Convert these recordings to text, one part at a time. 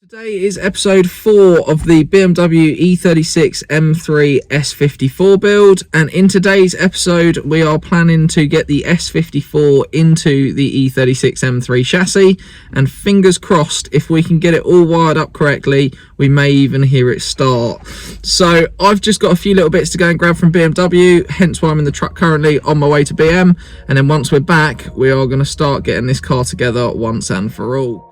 Today is episode 4 of the Bmw E36 M3 S54 build, and in today's episode we are planning to get the S54 into the E36 M3 chassis, and fingers crossed if we can get it all wired up correctly we may even hear it start. So I've just got a few little bits to go and grab from BMW, hence why I'm in the truck currently on my way to BM, and then once we're back we are going to start getting this car together once and for all.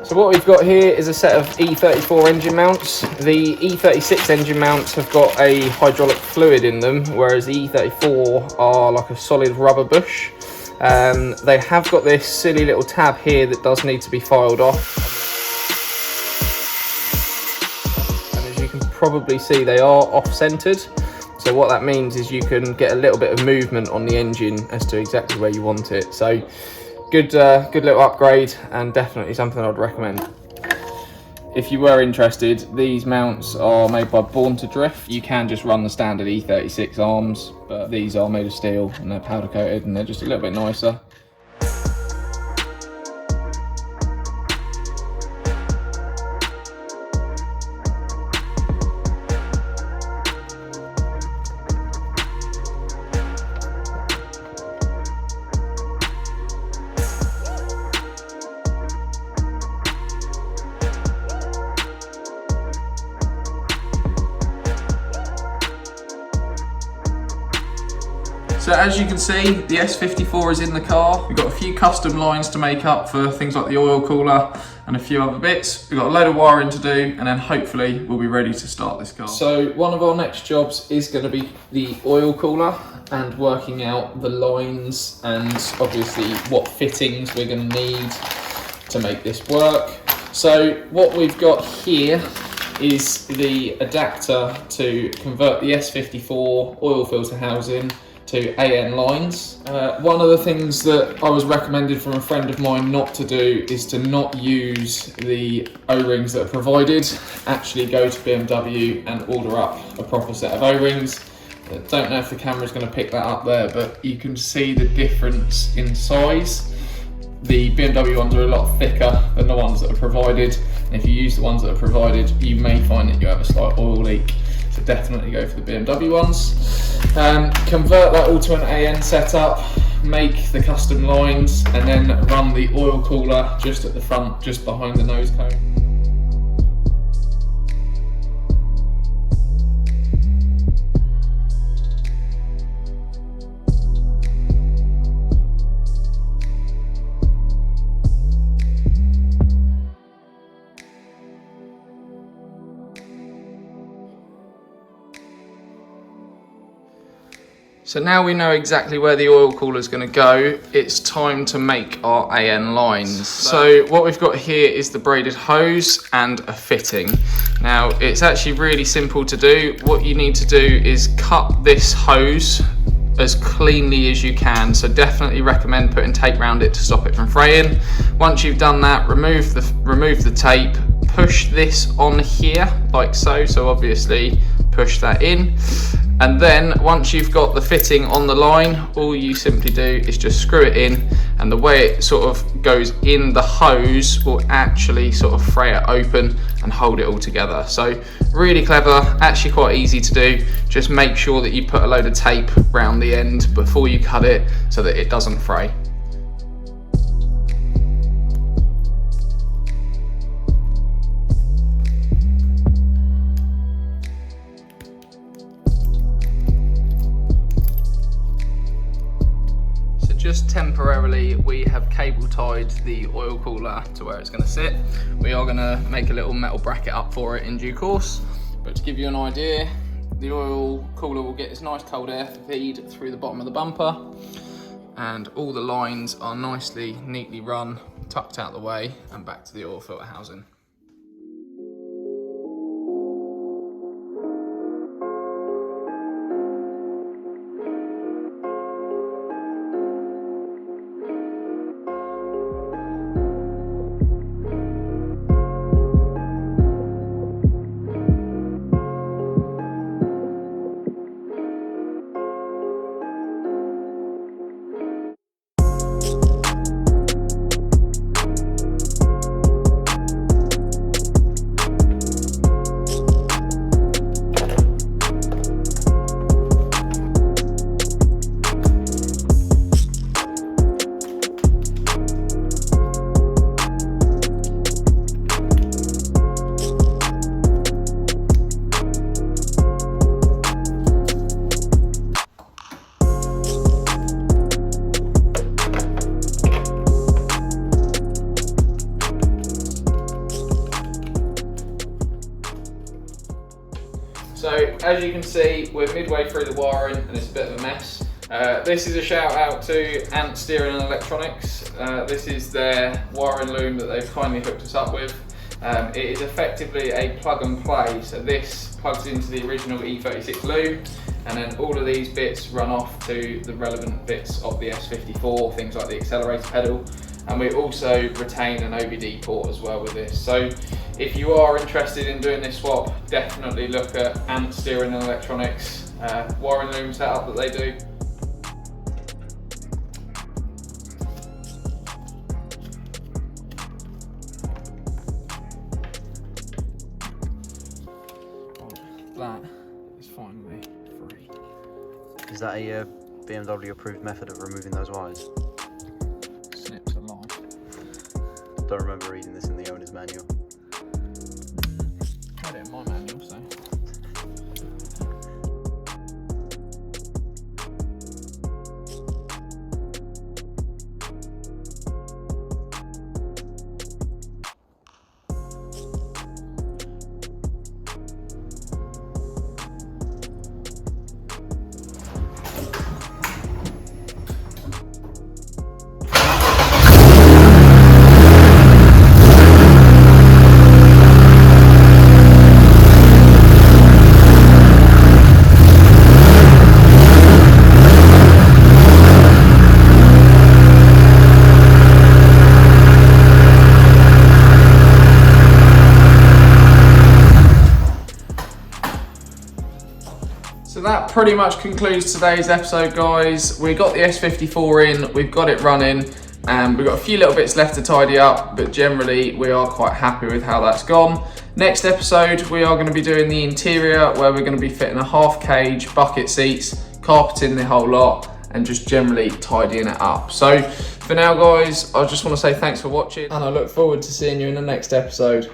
So what we've got here is a set of E34 engine mounts. The E36 engine mounts have got a hydraulic fluid in them, whereas the E34 are like a solid rubber bush. They have got this silly little tab here that does need to be filed off. And as you can probably see, they are off-centered. So what that means is you can get a little bit of movement on the engine as to exactly where you want it. So good little upgrade, and definitely something I'd recommend. If you were interested, these mounts are made by Born to Drift. You can just run the standard E36 arms, but these are made of steel and they're powder coated and they're just a little bit nicer. So as you can see, the S54 is in the car. We've got a few custom lines to make up for things like the oil cooler and a few other bits. We've got a load of wiring to do, and then hopefully we'll be ready to start this car. So one of our next jobs is going to be the oil cooler and working out the lines and obviously what fittings we're going to need to make this work. So what we've got here is the adapter to convert the S54 oil filter housing to AN lines. One of the things that I was recommended from a friend of mine not to do is to not use the O-rings that are provided. Actually go to BMW and order up a proper set of O-rings. I don't know if the camera's going to pick that up there, but you can see the difference in size. The BMW ones are a lot thicker than the ones that are provided, and if you use the ones that are provided you may find that you have a slight oil leak. So definitely go for the BMW ones. Convert that all to an AN setup, make the custom lines, and then run the oil cooler just at the front, just behind the nose cone. So now we know exactly where the oil cooler is going to go, it's time to make our AN lines. So what we've got here is the braided hose and a fitting. Now it's actually really simple to do. What you need to do is cut this hose as cleanly as you can, so definitely recommend putting tape around it to stop it from fraying. Once you've done that, remove the tape, push this on here like so, so obviously push that in, and then once you've got the fitting on the line, all you simply do is just screw it in, and the way it sort of goes in the hose will actually sort of fray it open and hold it all together. So really clever, actually quite easy to do. Just make sure that you put a load of tape around the end before you cut it so that it doesn't fray. Just temporarily, we have cable tied the oil cooler to where it's going to sit. We are going to make a little metal bracket up for it in due course, but to give you an idea, the oil cooler will get this nice cold air feed through the bottom of the bumper, and all the lines are nicely, neatly run, tucked out the way and back to the oil filter housing. So as you can see, we're midway through the wiring and it's a bit of a mess. This is a shout out to Ant Steering and Electronics. This is their wiring loom that they've kindly hooked us up with. It is effectively a plug and play. So this plugs into the original E36 loom, and then all of these bits run off to the relevant bits of the S54, things like the accelerator pedal. And we also retain an OBD port as well with this. So if you are interested in doing this swap, definitely look at Ant Steering and Electronics wiring loom setup that they do. That is finally free. Is that a BMW approved method of removing those wires? Snips are live. Don't remember reading this in the owner's manual. Read it in my manual, so. So that pretty much concludes today's episode, guys. We got the S54 in, we've got it running, and we've got a few little bits left to tidy up, but generally we are quite happy with how that's gone. Next episode, we are going to be doing the interior, where we're going to be fitting a half cage, bucket seats, carpeting the whole lot, and just generally tidying it up. So for now, guys, I just want to say thanks for watching, and I look forward to seeing you in the next episode.